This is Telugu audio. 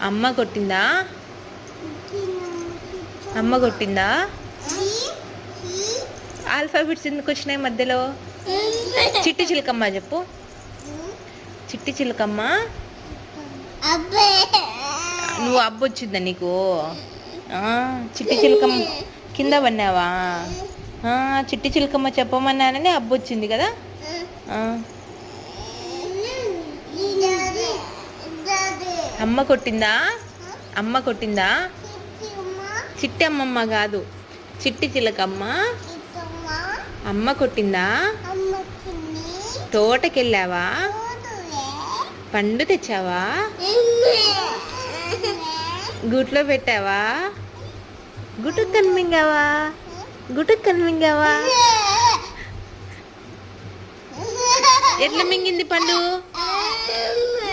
అమ్మ కొట్టిందా? అమ్మ కొట్టిందా? ఆల్ఫాబెట్స్ ఎందుకు వచ్చినాయి మధ్యలో? చిట్టి చిలకమ్మ చెప్పు. చిట్టి చిలకమ్మ. నువ్వు అబ్బొచ్చిందా నీకు? చిట్టి చిలకమ్మ కింద పన్నావా? చిట్టి చిలకమ్మ చెప్పమన్నానని అబ్బొచ్చింది కదా. అమ్మ కొట్టిందా? అమ్మ కొట్టిందా? చిట్టి అమ్మమ్మ కాదు, చిట్టి చిలకమ్మ. అమ్మ కొట్టిందా? తోటకెళ్ళావా? పండు తెచ్చావా? గుట్లో పెట్టావా? గుటుకు కనిమింగావా? గుటుకు కనిమింగావా? ఎట్లా మింగింది పండు?